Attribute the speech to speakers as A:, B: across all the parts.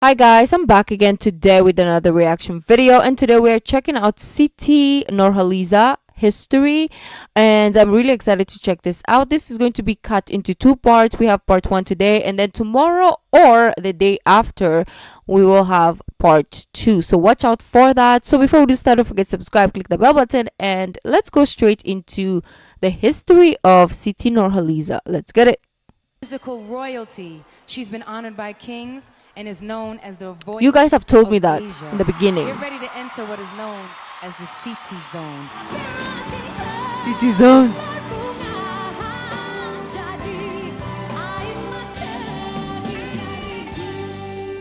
A: Hi guys, I'm back again today with another reaction video, and today we are checking out Siti Nurhaliza history, and I'm really excited to check this out. This is going to be cut into two parts. We have part 1 today, and then tomorrow or the day after we will have part 2, so watch out for that. So before we do start, don't forget to subscribe, click the bell button, and let's go straight into the history of Siti Nurhaliza. Let's get it.
B: Musical royalty. She's been honored by kings and is known as the voice.
A: You guys have told me that
B: Asia.
A: in the beginning.
B: Get ready to enter what is known as the Siti Zone.
A: Siti Zone.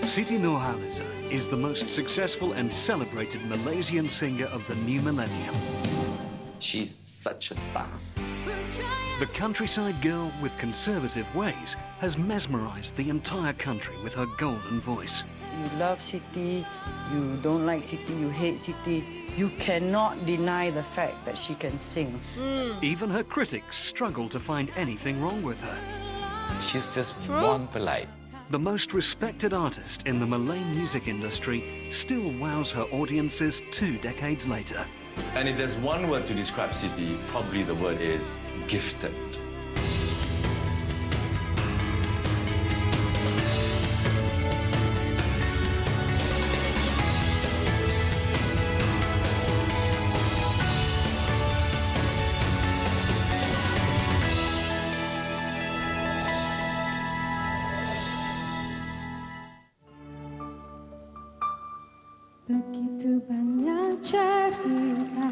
C: Siti Nurhaliza is the most successful and celebrated Malaysian singer of the new millennium.
D: She's such a star.
C: The countryside girl with conservative ways has mesmerized the entire country with her golden voice.
E: You love Siti, you don't like Siti, you hate Siti. You cannot deny the fact that she can sing.
C: Even her critics struggle to find anything wrong with her.
D: She's just born polite.
C: The most respected artist in the Malay music industry still wows her audiences 2 decades later.
D: And if there's one word to describe Siti, probably the word is gifted.
F: Begitu banyak cerita.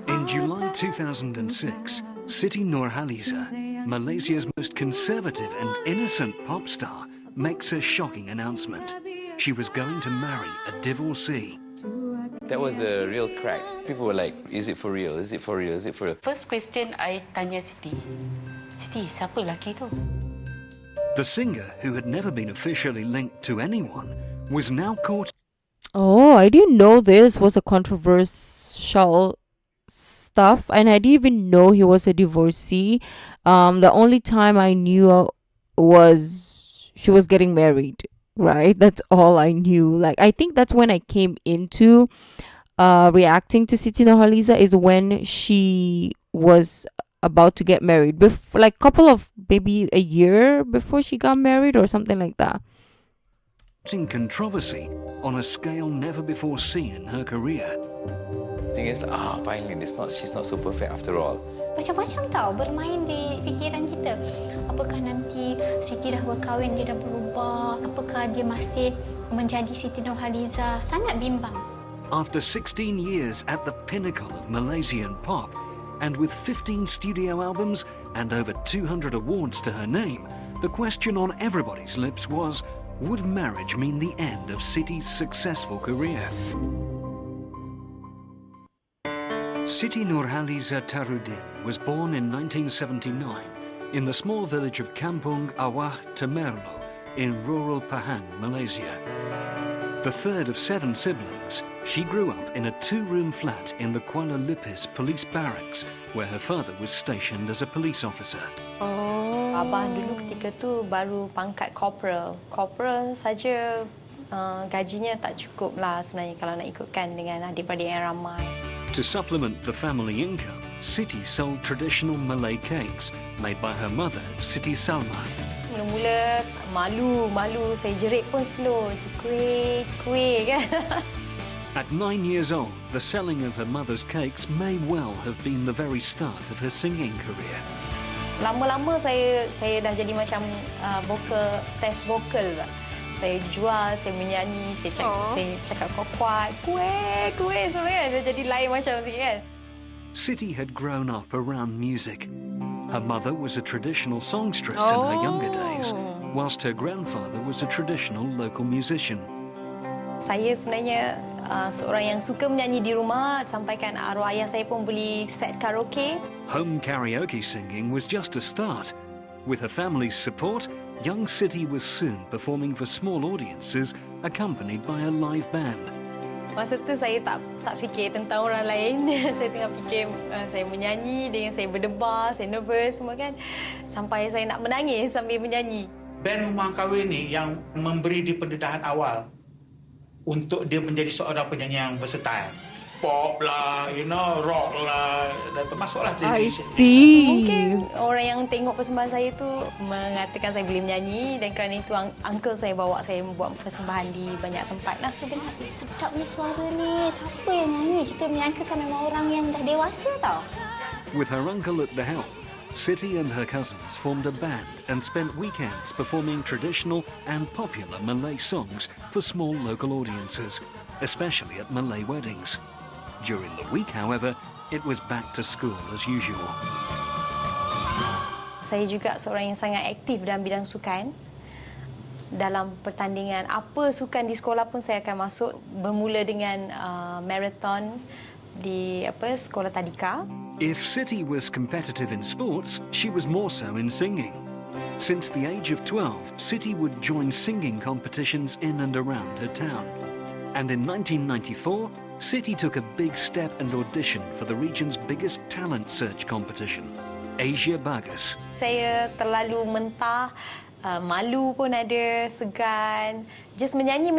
C: In July 2006, Siti Nurhaliza, Malaysia's most conservative and innocent pop star, makes a shocking announcement. She was going to marry a divorcee.
D: That was the real crack. People were like, is it for real? Is it for real? Is it for real?
G: First question I tanya Siti, Siti, siapa lelaki tu?
C: The singer, who had never been officially linked to anyone, was now caught.
A: Oh, I didn't know this was a controversial stuff, and I didn't even know he was a divorcee. The only time I knew was she was getting married, right? That's all I knew. Like, I think that's when I came into reacting to Siti Nurhaliza, is when she was about to get married, like couple of maybe a year before she got married or something like that.
C: Controversy on a scale never before seen in her career.
D: Thing is, finally, she's not so perfect after all.
H: Macam-macam tau bermain di fikiran kita. Apakah nanti Siti dah berkahwin, dia dah berubah? Apakah dia masih menjadi Siti Nurhaliza? Sangat bimbang.
C: After 16 years at the pinnacle of Malaysian pop, and with 15 studio albums and over 200 awards to her name, the question on everybody's lips was, would marriage mean the end of Siti's successful career? Siti Nurhaliza Tarudin was born in 1979 in the small village of Kampung Awah Temerloh in rural Pahang, Malaysia. The third of 7 siblings, she grew up in a 2-room flat in the Kuala Lipis police barracks, where her father was stationed as a police officer.
I: Abah dulu ketika tu baru pangkat corporal. Corporal saja gajinya tak cukup lah sebenarnya kalau nak ikutkan dengan adik-beradik yang ramai.
C: To supplement the family income, Siti sold traditional Malay cakes made by her mother, Siti Salma.
I: Mula-mula malu saya jerit pun slow je, kuih kan.
C: At 9 years old, the selling of her mother's cakes may well have been the very start of her singing career.
I: Lama-lama saya dah jadi macam test vokal lah. Saya jual, saya menyanyi, saya cakap kuat, kuih semua kan. Saya jadi lain macam sikit kan.
C: Siti had grown up around music. Her mother was a traditional songstress in her younger days, whilst her grandfather was a traditional local musician.
I: Saya sebenarnya seorang yang suka menyanyi di rumah, sampaikan arwah ayah saya pun beli set karaoke.
C: Home karaoke singing was just a start. With her family's support, young Siti was soon performing for small audiences, accompanied by a live band.
I: Masa tu saya tak fikir tentang orang lain. Saya tengah fikir saya menyanyi, dengan saya berdebar, saya nervous semua kan. Sampai saya nak menangis sambil menyanyi.
J: band rumah kahwin ni yang memberi dia pendedahan awal untuk dia menjadi seorang penyanyi yang versatile. Pop lah, rock lah, dan termasuklah
A: I
J: tradisi.
A: see.
I: Mungkin orang yang tengok persembahan saya tu mengatakan saya boleh menyanyi, dan kerana itu uncle saya bawa saya membuat persembahan di banyak tempat lah.
H: Kita dengar, sedapnya suara ni. Siapa yang nyanyi? Kita menyangkakan memang orang yang dah dewasa tau.
C: With her uncle at the helm, Siti and her cousins formed a band and spent weekends performing traditional and popular Malay songs for small local audiences, especially at Malay weddings. During the week, however, it was back to school as usual.
I: Saya juga seorang yang sangat aktif dalam bidang sukan. Dalam pertandingan apa sukan di sekolah pun saya akan masuk, bermula dengan marathon di sekolah tadika.
C: If Siti was competitive in sports, she was more so in singing. Since the age of 12, Siti would join singing competitions in and around her town. And in 1994, Siti took a big step and auditioned for the region's biggest talent search competition, Asiabagus.
I: Saya terlalu mentah, malu pun ada, segan. Just menyanyi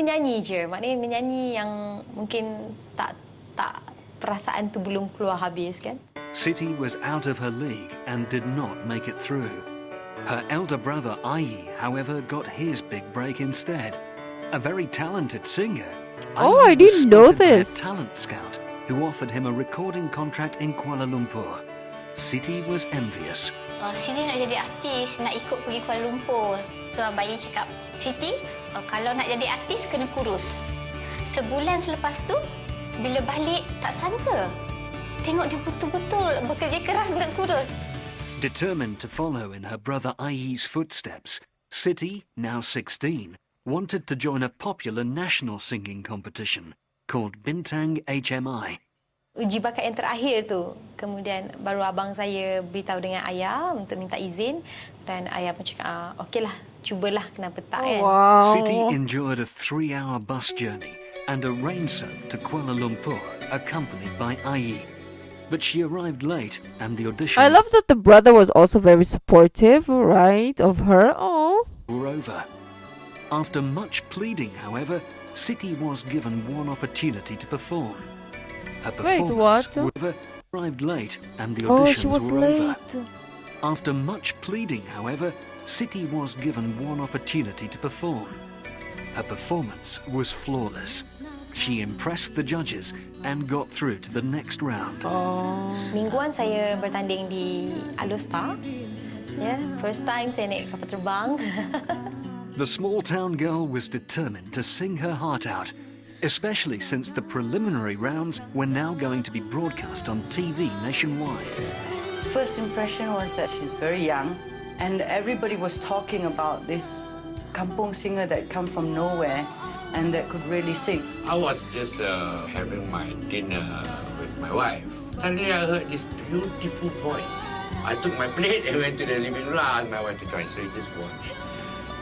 I: je. Maknanya menyanyi yang mungkin tak perasaan tu belum keluar habis kan.
C: Siti was out of her league and did not make it through. Her elder brother Ai, however, got his big break instead. A very talented singer.
A: Oh, I
C: Ai was
A: didn't know
C: spotted by
A: this.
C: a talent scout who offered him a recording contract in Kuala Lumpur. Siti was envious.
H: Siti nak jadi artis, nak ikut pergi Kuala Lumpur. So bayi cakap, Siti, kalau nak jadi artis kena kurus. Sebulan selepas tu, bila balik tak sangka. Tengok dia betul-betul bekerja keras untuk kurus.
C: Determined to follow in her brother Ai's footsteps, Siti, now 16, wanted to join a popular national singing competition called Bintang HMI.
I: Uji bakat yang terakhir tu, kemudian baru abang saya beritahu dengan ayah untuk minta izin, dan ayah pun cakap, okeylah, cubalah, kenapa tak kan.
A: Wow.
C: Siti endured a 3-hour bus journey and a rain soak to Kuala Lumpur, accompanied by Ai. But she arrived late and the auditions
A: I love that the brother was also very supportive, right, of her. Oh.
C: were over. After much pleading, however, Siti was given one opportunity to perform. Her
A: Wait,
C: performance,
A: what?
C: however, arrived late and the
A: Oh,
C: auditions
A: she was
C: were
A: late.
C: over. After much pleading, however, Siti was given one opportunity to perform. Her performance was flawless. She impressed the judges and got through to the next round.
I: Mingguan saya bertanding di Alostar. First time saya naik kapal terbang.
C: The small-town girl was determined to sing her heart out, especially since the preliminary rounds were now going to be broadcast on TV nationwide.
E: First impression was that she's very young, and everybody was talking about this kampung singer that come from nowhere and that could really sing.
K: I was just having my dinner with my wife. Suddenly I heard this beautiful voice. I took my plate and went to the living room. I asked my wife to join, so we just watched.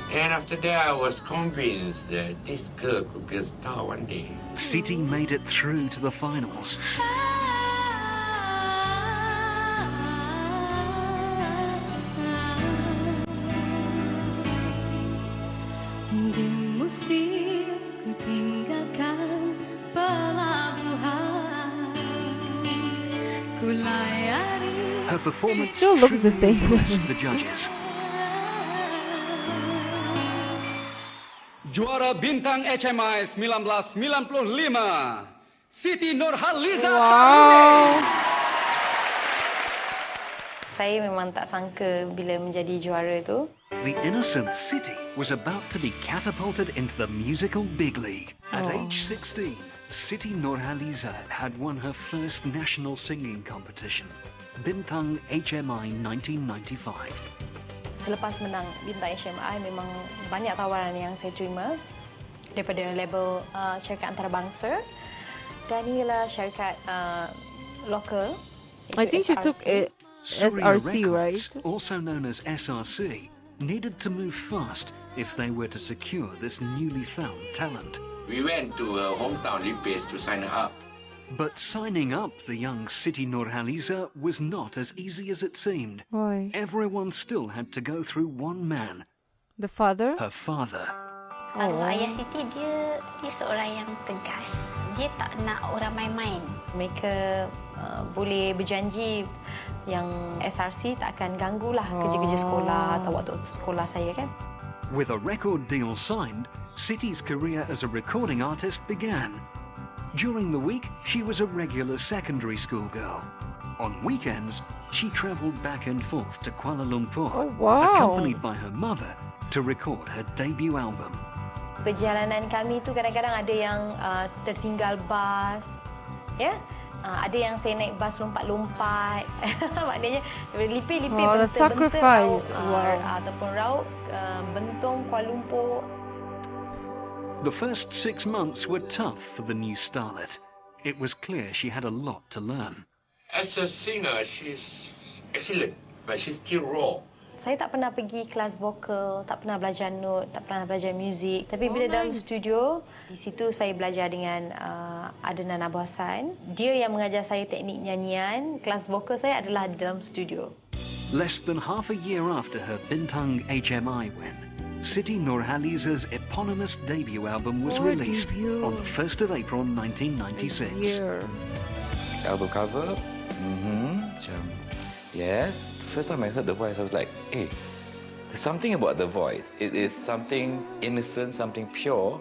K: And after that, I was convinced that this girl could be a star one day.
C: Siti made it through to the finals.
F: Di musim ku tinggalkan pelabuhan, ku layari.
C: Her performance
A: She still looks the same.
C: impressed the judges.
L: Juara bintang HMI 1995, Siti Nurhaliza.
A: Wow.
I: Saya memang tak sangka bila menjadi juara tu.
C: The innocent Siti was about to be catapulted into the musical big league. At age 16, Siti Nurhaliza had won her first national singing competition, Bintang HMI 1995.
I: Selepas menang Bintang HMI, memang banyak tawaran yang saya terima daripada label syarikat antarabangsa, dan inilah syarikat lokal.
A: I think she took it
C: Surya
A: SRC, right?
C: Records, also known as SRC, needed to move fast if they were to secure this newly found talent.
K: We went to her hometown, Lipes, to sign her up.
C: But signing up the young Siti Nurhaliza was not as easy as it seemed.
A: Why?
C: Everyone still had to go through one man,
A: The father?
C: Her father.
H: Arwah ayah Siti dia seorang yang tegas. Dia tak nak orang main-main.
I: Mereka boleh berjanji yang SRC tak akan ganggulah kerja-kerja sekolah atau waktu sekolah saya kan.
C: With a record deal signed, Siti's career as a recording artist began. During the week, she was a regular secondary school girl. On weekends, she travelled back and forth to Kuala Lumpur, accompanied by her mother, to record her debut album.
I: Perjalanan kami tu kadang-kadang ada yang tertinggal bas, ya. Ada yang saya naik bas lompat-lompat. Maknanya lipih-lipih bentuk-bentuk ataupun raut bentong Kuala Lumpur.
C: The first 6 months were tough for the new starlet. It was clear she had a lot to learn.
K: As a singer, she's excellent, but she's still raw.
I: Saya tak pernah pergi kelas vokal, tak pernah belajar note, tak pernah belajar muzik. Tapi bila dalam studio, di situ saya belajar dengan Adnan Abu Hassan. Dia yang mengajar saya teknik nyanyian. Kelas vokal saya adalah di dalam studio.
C: Less than half a year after her Bintang HMI win, Siti Nurhaliza's eponymous debut album was released on the 1st of April 1996.
D: Album cover? Yes. First time I heard the voice, I was like, hey, there's something about the voice. It is something innocent, something pure,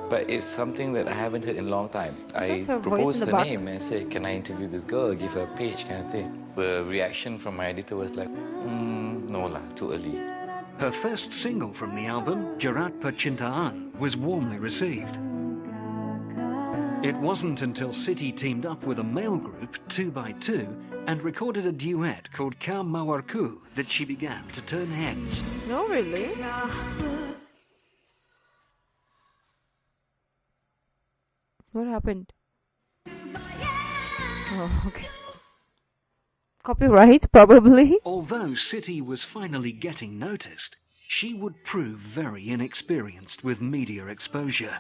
D: but it's something that I haven't heard in a long time. I proposed her name and said, can I interview this girl, give her a page kind of thing. The reaction from my editor was like, no lah, too early.
C: Her first single from the album, Jerat, Percintaan, was warmly received. It wasn't until Siti teamed up with a male group, 2x2, and recorded a duet called Kau Mawarku that she began to turn heads.
A: No, really? What happened? Oh, okay. Copyright, probably.
C: Although Siti was finally getting noticed, she would prove very inexperienced with media exposure.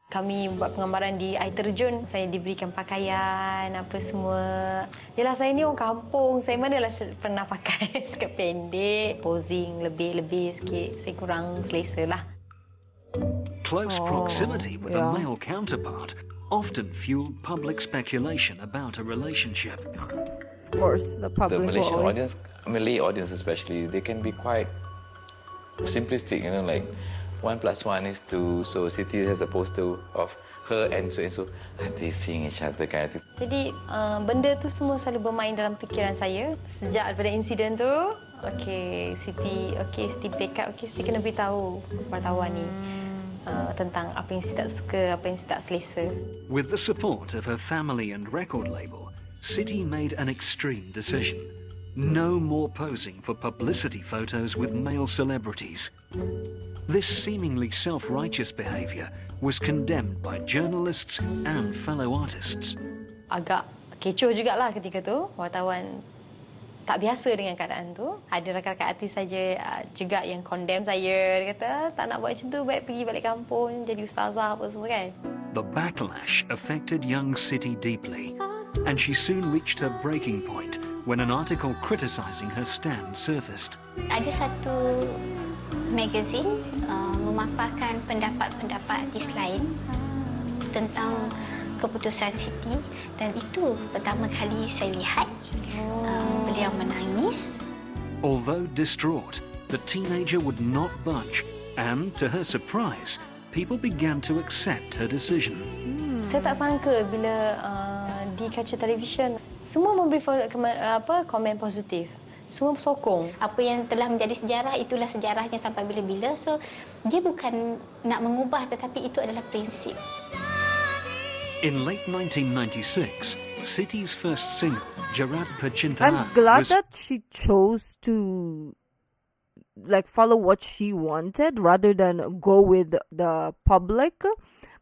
I: Kami buat penggambaran di air terjun. Saya diberikan pakaian, apa semua. Yelah, saya ni orang kampung. Saya manalah pernah pakai skirt pendek. Posing lebih-lebih sikit. Saya kurang selesa lah.
C: Close proximity with a male counterpart often fueled public speculation about a relationship.
A: Of course, the public
D: the Malaysian audience, Malay audience especially, they can be quite simplistic, you know, like 1 + 1 is 2, so Siti has a poster of her and so, they seeing each other kind of thing.
I: Jadi, benda tu semua selalu bermain dalam fikiran saya. Sejak daripada insiden tu, Siti backup, Siti kena beritahu wartawan ni tentang apa yang Siti tak suka, apa yang Siti tak selesa.
C: With the support of her family and record label, Siti made an extreme decision. No more posing for publicity photos with male celebrities. This seemingly self-righteous behaviour was condemned by journalists and fellow artists.
I: Agak kecoh jugalah ketika tu. Wartawan tak biasa dengan keadaan tu. Ada rakan-rakan artis saja juga yang condemn saya. Dia kata, tak nak buat macam tu, baik pergi balik kampung, jadi ustazah apa semua kan.
C: The backlash affected young Siti deeply, and she soon reached her breaking point when an article criticising her stand surfaced.
H: Ada satu magazine memaparkan pendapat-pendapat artis lain tentang keputusan Siti, dan itu pertama kali saya lihat beliau menangis.
C: Although distraught, the teenager would not budge, and to her surprise, people began to accept her decision.
I: Saya tak sangka bila di kaca televisyen semua memberi komen positif. Semua sokong.
H: Apa yang telah menjadi sejarah, itulah sejarahnya sampai bila-bila. So, dia bukan nak mengubah, tetapi itu adalah prinsip.
C: In late 1996, Siti's first single, Jerat Percintaan,
A: I'm glad that she chose to follow what she wanted rather than go with the public,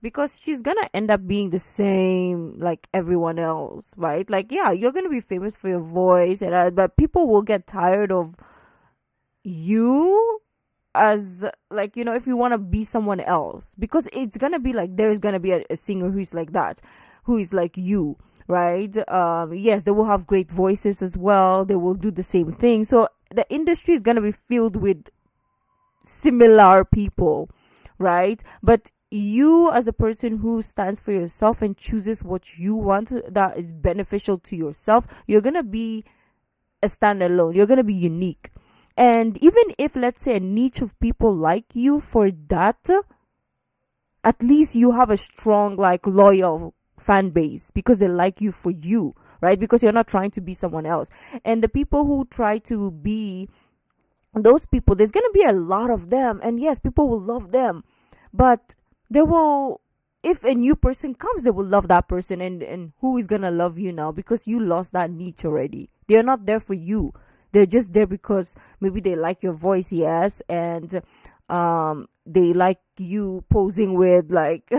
A: because she's gonna end up being the same like everyone else, right? Like, yeah, you're gonna be famous for your voice, but people will get tired of you as, like, you know, if you want to be someone else, because it's gonna be like there's gonna be a singer who's like that, who is like you, right? Yes, they will have great voices as well. They will do the same thing. So the industry is gonna be filled with similar people, right? But you, as a person who stands for yourself and chooses what you want that is beneficial to yourself, you're gonna be a standalone. You're gonna be unique. And even if, let's say, a niche of people like you for that, at least you have a strong, like, loyal fan base because they like you for you, right? Because you're not trying to be someone else. And the people who try to be those people, there's going to be a lot of them. And yes, people will love them. But they will, if a new person comes, they will love that person. And who is going to love you now? Because you lost that niche already. They're not there for you. They're just there because maybe they like your voice, yes. And they like you posing with like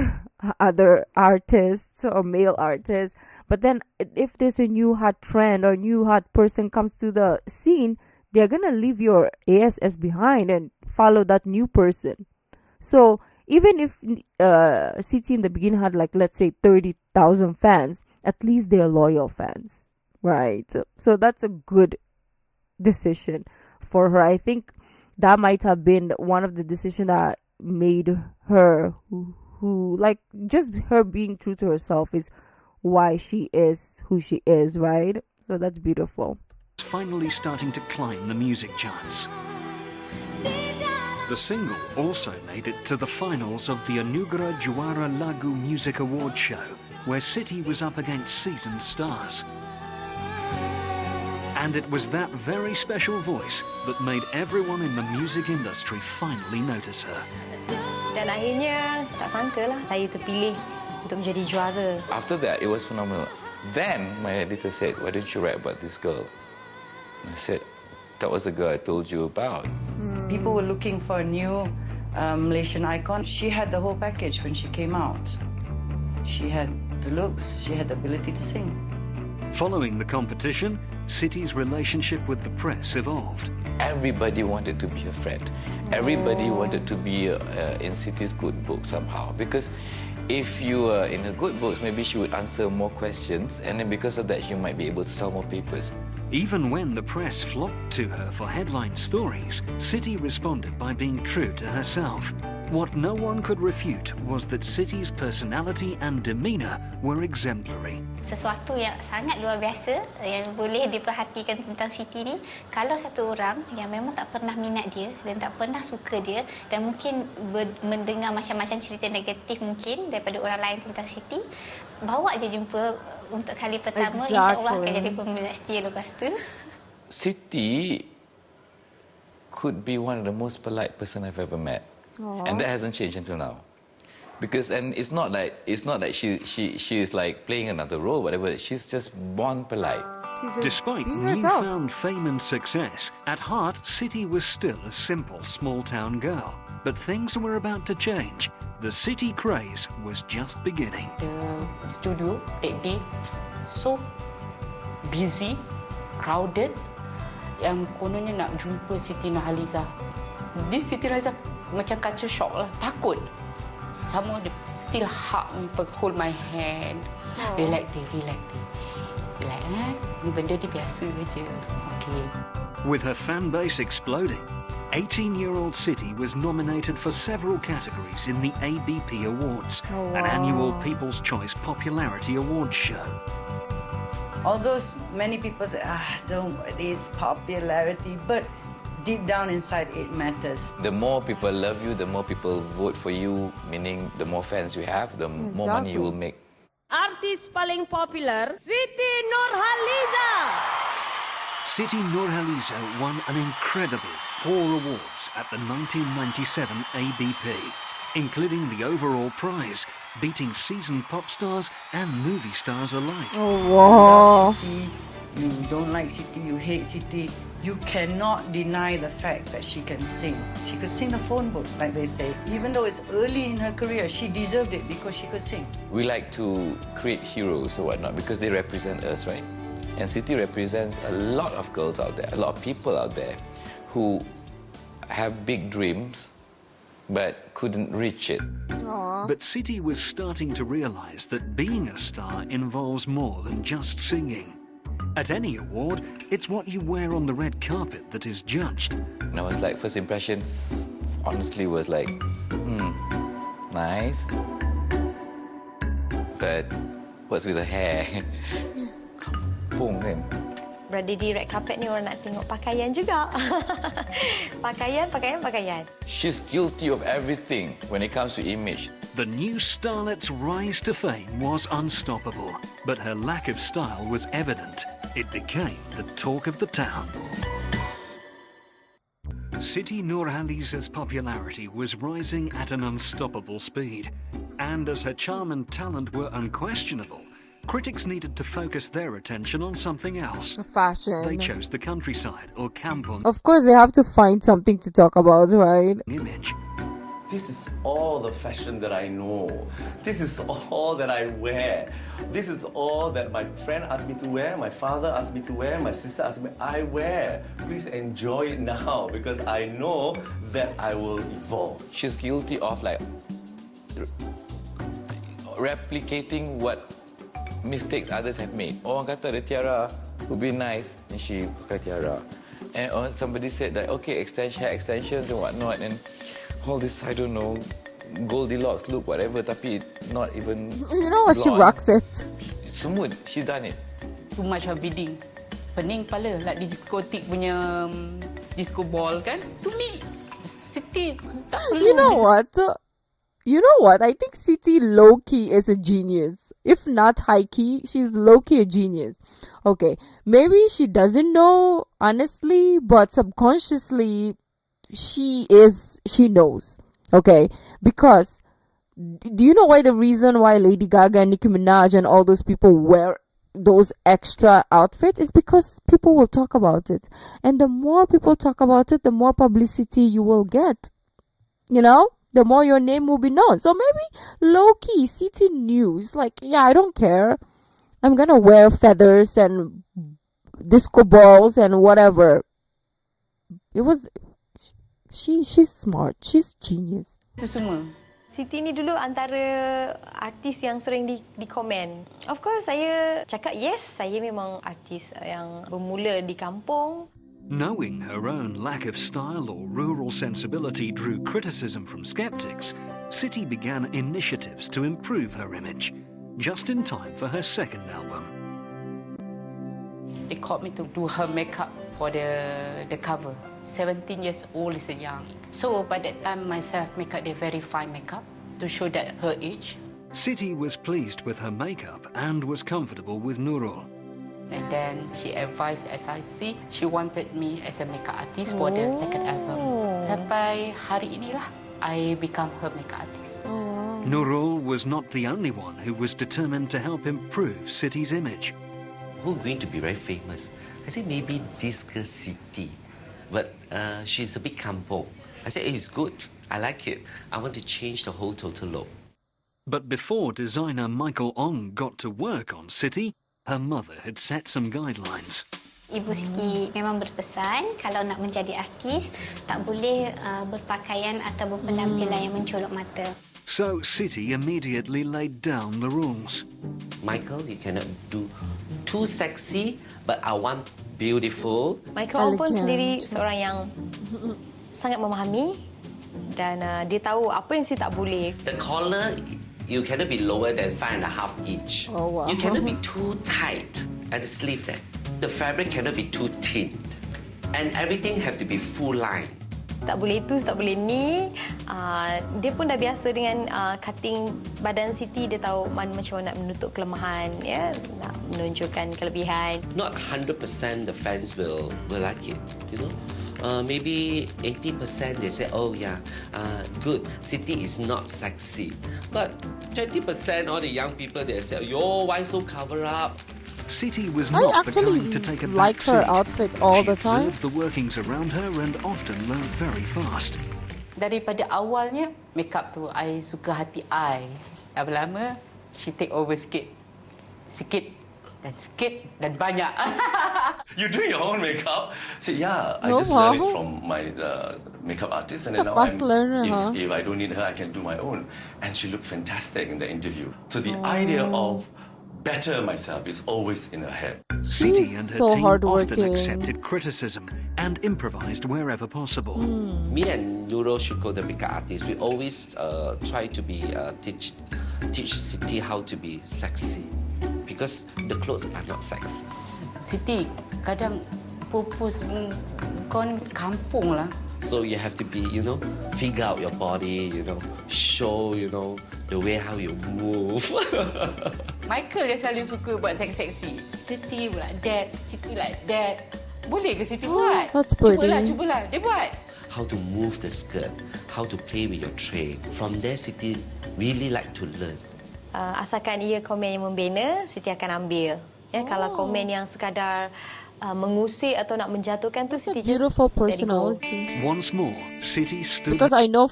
A: other artists or male artists. But then if there's a new hot trend or new hot person comes to the scene, they're gonna leave your ASS behind and follow that new person. So even if Siti in the beginning had, like, let's say 30,000 fans, at least they're loyal fans, right? So that's a good decision for her. I think that might have been one of the decisions that made her who like, just her being true to herself is why she is who she is, right? So that's beautiful.
C: Finally starting to climb the music charts. The single also made it to the finals of the Anugerah Juara Lagu Music Award show, where Siti was up against seasoned stars. And it was that very special voice that made everyone in the music industry finally notice her.
I: Dan akhirnya tak sangka lah saya terpilih untuk menjadi juara.
D: After that, it was phenomenal. Then my editor said, "Why don't you write about this girl?" And I said, "That was the girl I told you about."
E: People were looking for a new Malaysian icon. She had the whole package when she came out. She had the looks, she had the ability to sing.
C: Following the competition, Siti's relationship with the press evolved.
D: Everybody wanted to be a friend. Everybody wanted to be in Siti's good book somehow. Because if you are in her good books, maybe she would answer more questions, and then because of that, she might be able to sell more papers.
C: Even when the press flocked to her for headline stories, Siti responded by being true to herself. What no one could refute was that Siti's personality and demeanour were exemplary.
H: Sesuatu yang sangat luar biasa yang boleh diperhatikan tentang Siti ni, kalau satu orang yang memang tak pernah minat dia dan tak pernah suka dia dan mungkin mendengar macam-macam cerita negatif mungkin daripada orang lain tentang Siti, bawa je jumpa untuk kali pertama, insya-Allah akan jadi peminat setia lepas tu.
D: Siti could be one of the most polite person I've ever met. Aww. And that hasn't changed until now. Because, and it's not like she is like playing another role, whatever. She's just born polite.
C: Despite newfound fame and success, at heart, Siti was still a simple small-town girl. But things were about to change. The Siti craze was just beginning.
G: The studio that day, so busy, crowded. Yang kononnya nak jumpa Siti Nurhaliza. This Siti Nurhaliza macam culture shock lah, takut. Someone still hug me, hold my hand. Relax dia. Like, ni benda ni biasa je. Okay.
C: With her fan base exploding, 18-year-old Siti was nominated for several categories in the ABP Awards, an annual People's Choice Popularity Awards show.
E: Although many people say, it's popularity, but deep down inside, it matters.
D: The more people love you, the more people vote for you, meaning the more fans you have, the more money you will make.
M: Artis paling popular, Siti Nurhaliza.
C: Siti Nurhaliza won an incredible 4 awards at the 1997 ABP, including the overall prize, beating seasoned pop stars and movie stars alike.
E: Oh, wow. Siti, you don't like Siti, you hate Siti. You cannot deny the fact that she can sing. She could sing the phone book, like they say. Even though it's early in her career, she deserved it because she could sing.
D: We like to create heroes or whatnot because they represent us, right? And Siti represents a lot of girls out there, a lot of people out there who have big dreams but couldn't reach it.
C: Aww. But Siti was starting to realize that being a star involves more than just singing. At any award, it's what you wear on the red carpet that is judged.
D: And I was like, first impressions, honestly was like, nice. But what's with the hair? Kampung kan?
I: Berada di red carpet ni orang nak tengok pakaian juga. Pakaian.
D: She's guilty of everything when it comes to image.
C: The new starlet's rise to fame was unstoppable, but her lack of style was evident. It became the talk of the town. Siti Nurhaliza's popularity was rising at an unstoppable speed, and as her charm and talent were unquestionable, critics needed to focus their attention on something else.
A: Fashion.
C: They chose the countryside or kampung.
A: Of course, they have to find something to talk about, right?
C: Image.
N: This is all the fashion that I know. This is all that I wear. This is all that my friend asked me to wear, my father asked me to wear, my sister asked me, I wear. Please enjoy it now because I know that I will evolve.
D: She's guilty of like replicating what mistakes others have made. Orang kata the tiara would be nice, and she pakai tiara. And somebody said that, okay, hair extensions and whatnot, and all this, I don't know, Goldilocks look, whatever, tapi it's not even...
A: You know what, she rocks it.
D: Semua, she's done it.
G: Too much of bidding. Pening kepala, like diskotik punya disco ball kan. To me, Siti tak perlu.
A: You know what? I think Siti low-key is a genius. If not high-key, she's low-key a genius. Okay, maybe she doesn't know, honestly, but subconsciously, she knows. Okay? Because, do you know why the reason why Lady Gaga and Nicki Minaj and all those people wear those extra outfits is because people will talk about it. And the more people talk about it, the more publicity you will get. You know? The more your name will be known. So maybe low-key, Siti knew. It's like, yeah, I don't care. I'm gonna wear feathers and disco balls and whatever. It was... She's smart. She's genius.
G: Itu semua.
I: Siti ni dulu antara artis yang sering di komen. Of course, saya cakap yes, saya memang artis yang bermula di kampung.
C: Knowing her own lack of style or rural sensibility drew criticism from skeptics, Siti began initiatives to improve her image, just in time for her second album.
G: They called me to do her makeup for the cover. 17 years old is young. So by that time, myself make up the very fine makeup to show that her age.
C: Siti was pleased with her makeup and was comfortable with Nurul.
G: And then she advised SIC, she wanted me as a makeup artist for the second album. Sampai hari inilah, I become her makeup artist.
C: Nurul was not the only one who was determined to help improve Siti's image.
O: Who's going to be very famous? I think maybe this girl Siti, but she's a bit kampung. I said, hey, it's good. I like it. I want to change the whole total look.
C: But before designer Michael Ong got to work on Siti, her mother had set some guidelines.
H: Ibu Siti memang berpesan kalau nak menjadi artis tak boleh berpakaian atau berpenampilan yang mencolok mata.
C: So Siti immediately laid down the rules.
O: Michael, you cannot do too sexy, but I want beautiful.
I: Michael pun sendiri seorang yang sangat memahami dan dia tahu apa yang saya tak boleh.
O: The collar, you cannot be lower than 5.5 inch.
A: Oh, wow.
O: You cannot be too tight at the sleeve there. The fabric cannot be too thin. And everything have to be full line.
I: Tak boleh itu, tak boleh ni. Dia pun dah biasa dengan cutting badan Siti. Dia tahu mana macam mana nak menutup kelemahan, ya, nak menunjukkan kelebihan.
O: Not 100% the fans will like it, you know. Maybe 80% they say, oh yeah, good, Siti is not sexy. But 20% all the young people they say, yo, why so cover up?
C: Siti was not the kind to take a back seat.
A: Her outfit all the time.
C: She observed the workings around her and often learned very fast.
G: Daripada awalnya, makeup tu I suka hati I. Lama-lama, she take over sikit. Sikit dan banyak.
N: You do your own makeup? Say, yeah, I just learned it from my makeup artist, and then now if I don't need her, I can do my own. And she looked fantastic in the interview. So the idea of better myself is always in her head.
C: Siti and her
A: so
C: team often
A: hardworking.
C: accepted criticism and improvised wherever possible.
O: Me and Nurul Shuko, the makeup artist, we always try to be teach Siti how to be sexy, because the clothes are not sexy.
G: Siti, kadang pupus kau ni kampung lah.
O: So you have to be, figure out your body, show, the way how you move.
G: Michael dia selalu suka buat seksi-seksi. Siti like that, Siti like that. Boleh ke Siti buat?
A: That's pretty.
G: Cubalah. Dia buat.
O: How to move the skirt, how to play with your tray. From there, Siti really like to learn.
I: Asalkan ia komen yang membina, Siti akan ambil. Ya, kalau komen yang sekadar mengusik atau nak menjatuhkan tu, Siti just
A: beautiful
I: let it go.
C: personality. Once more, Siti stood.
A: Because I know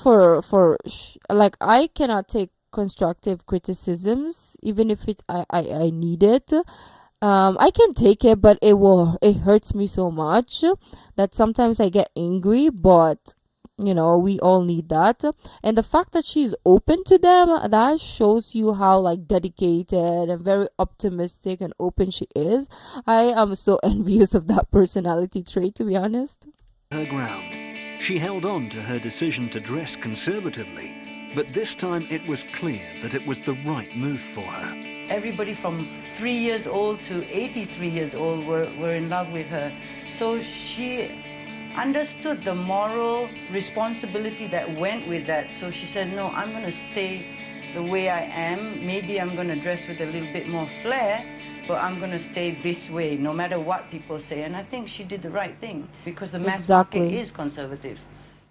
A: like I cannot take constructive criticisms, even if I need it. I can take it, but it hurts me so much that sometimes I get angry. But we all need that, and the fact that she's open to them, that shows you how like dedicated and very optimistic and open she is. I am so envious of that personality trait, to be honest.
C: Her ground. She held on to her decision to dress conservatively, but this time it was clear that it was the right move for her.
E: Everybody from 3 years old to 83 years old were in love with her. So she understood the moral responsibility that went with that. So she said, no, I'm going to stay the way I am. Maybe I'm going to dress with a little bit more flair, but I'm going to stay this way, no matter what people say. And I think she did the right thing, because the mass market is conservative.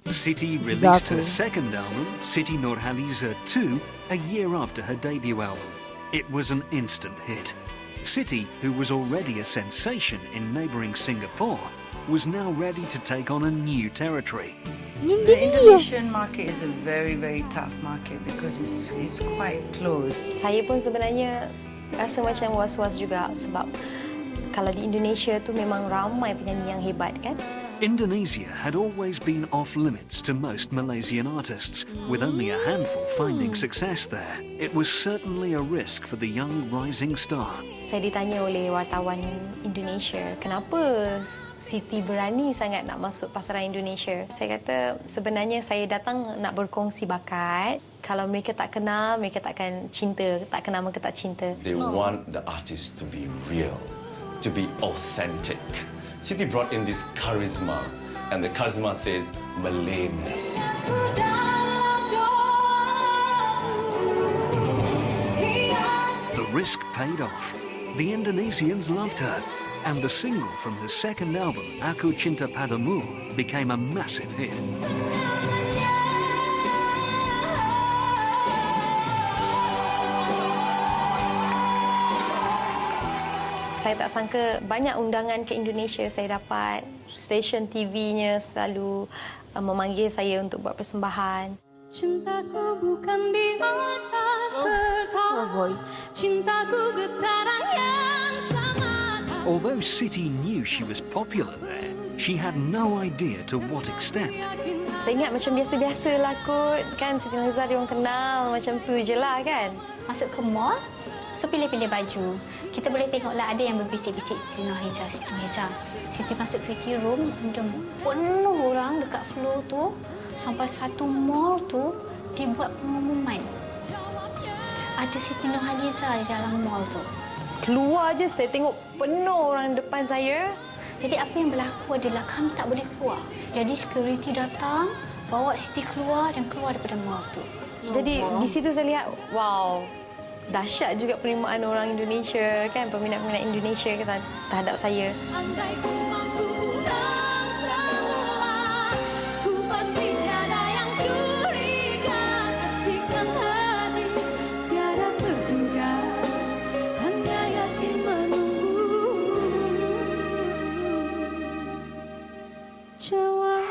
C: Siti released her second album, Siti Nurhaliza 2, a year after her debut album. It was an instant hit. Siti, who was already a sensation in neighbouring Singapore, was now ready to take on a new territory.
E: The Indonesian market is a very, very tough market because it's quite closed.
I: Saya pun sebenarnya rasa macam was-was juga, sebab kalau di Indonesia tu memang ramai penyanyi yang hebat kan.
C: Indonesia had always been off limits to most Malaysian artists, with only a handful finding success there. It was certainly a risk for the young rising star.
I: Saya ditanya oleh wartawan Indonesia, kenapa Siti berani sangat nak masuk pasaran Indonesia? Saya kata, sebenarnya saya datang nak berkongsi bakat. Kalau mereka tak kenal, mereka takkan cinta. Tak kenal, mereka tak cinta.
N: They want the artist to be real, to be authentic. Siti brought in this charisma, and the charisma says Malayness.
C: The risk paid off. The Indonesians loved her, and the single from her second album, Aku Cinta Padamu, became a massive hit.
I: Saya tak sangka banyak undangan ke Indonesia saya dapat. Stesen TV-nya selalu memanggil saya untuk buat persembahan.
F: Cintaku bukan di atas kertas, cintaku getaran yang sama.
C: Although Siti knew she was popular there, she had no idea to what extent.
I: Saya ingat macam biasa-biasa lah kot. Kan Siti Nurhaliza dia orang kenal, macam tu je lah kan.
H: Masuk ke mall, so pilih-pilih baju. Kita boleh tengoklah ada yang berbisik-bisik Siti Nurhaliza, Siti Nurhaliza. Siti masuk beauty room, ada penuh orang dekat floor tu. Sampai satu mall tu dibuat pengumuman. Ada Siti Nurhaliza di dalam mall tu.
I: Keluar je saya tengok penuh orang depan saya.
H: Jadi apa yang berlaku adalah kami tak boleh keluar. Jadi security datang, bawa Siti keluar dan keluar daripada mall tu.
I: Jadi di situ saya lihat, wow, dahsyat juga penerimaan orang Indonesia kan, peminat-peminat Indonesia terhadap saya.
F: Andai ku mampu ulang semula, ku pasti tiada yang curiga. Kasihkan hati tiada terduga, hanya yakin menunggu jawaban.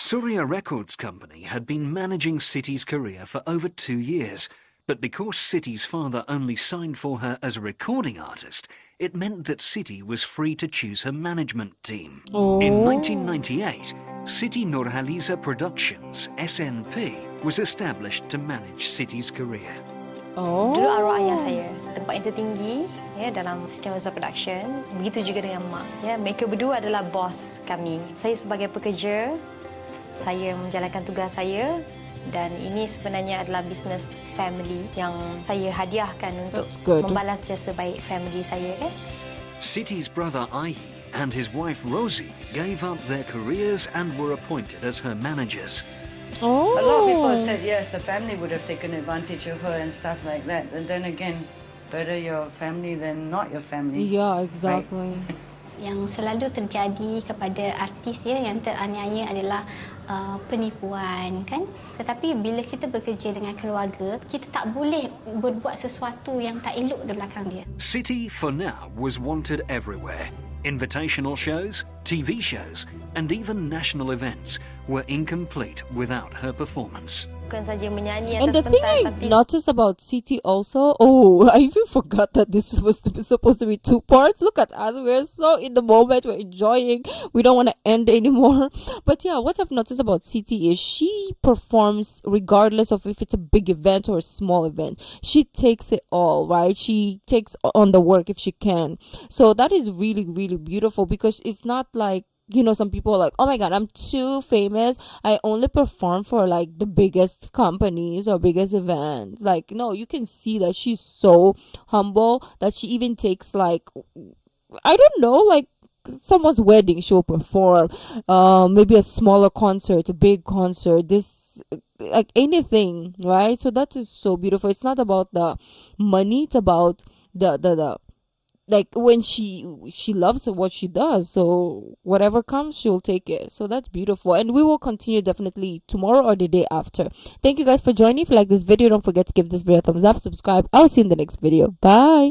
C: Surya Records Company had been managing Siti's career for over 2 years, but because Siti's father only signed for her as a recording artist, it meant that Siti was free to choose her management team. In 1998, Siti Nurhaliza Productions, SNP, was established to manage Siti's career.
A: Oh.
I: Dulu arwah ayah saya, tempat yang tertinggi ya dalam Siti Nurhaliza Production. Begitu juga dengan mak. Ya, mereka berdua adalah bos kami. Saya sebagai pekerja, saya menjalankan tugas saya dan ini sebenarnya adalah bisnes family yang saya hadiahkan untuk membalas jasa baik family saya kan.
C: Siti's brother Aihi and his wife Rosie gave up their careers and were appointed as her managers.
A: Oh.
E: A lot of people said yes, the family would have taken advantage of her and stuff like that. And then again, better your family than not your family.
A: Yeah, exactly.
E: Right?
H: Yang selalu terjadi kepada artis ya yang teraniaya adalah penipuan kan. Tetapi bila kita bekerja dengan keluarga, kita tak boleh berbuat sesuatu yang tak elok di belakang dia.
C: Siti for now was wanted everywhere. Invitational shows, TV shows, and even national events were incomplete without her performance.
I: Bukan saja menyanyi
A: And
I: atas
A: the thing
I: pentas,
A: I
I: tapi
A: noticed about Siti also, I even forgot that this was supposed to be 2 parts. Look at us, we're so in the moment, we're enjoying, we don't want to end anymore. But yeah, what I've noticed about Siti is she performs regardless of if it's a big event or a small event. She takes it all, right? She takes on the work if she can. So that is really, really beautiful because it's not like, you know, some people are like, oh my god, I'm too famous, I only perform for like the biggest companies or biggest events. Like, no, you can see that she's so humble that she even takes like, I don't know, like someone's wedding she'll perform, maybe a smaller concert, a big concert, this like anything, right? So that is so beautiful. It's not about the money, it's about the like when she loves what she does, so whatever comes she'll take it. So that's beautiful, and we will continue definitely tomorrow or the day after. Thank you guys for joining. If you like this video, don't forget to give this video a thumbs up, subscribe. I'll see you in the next video. Bye.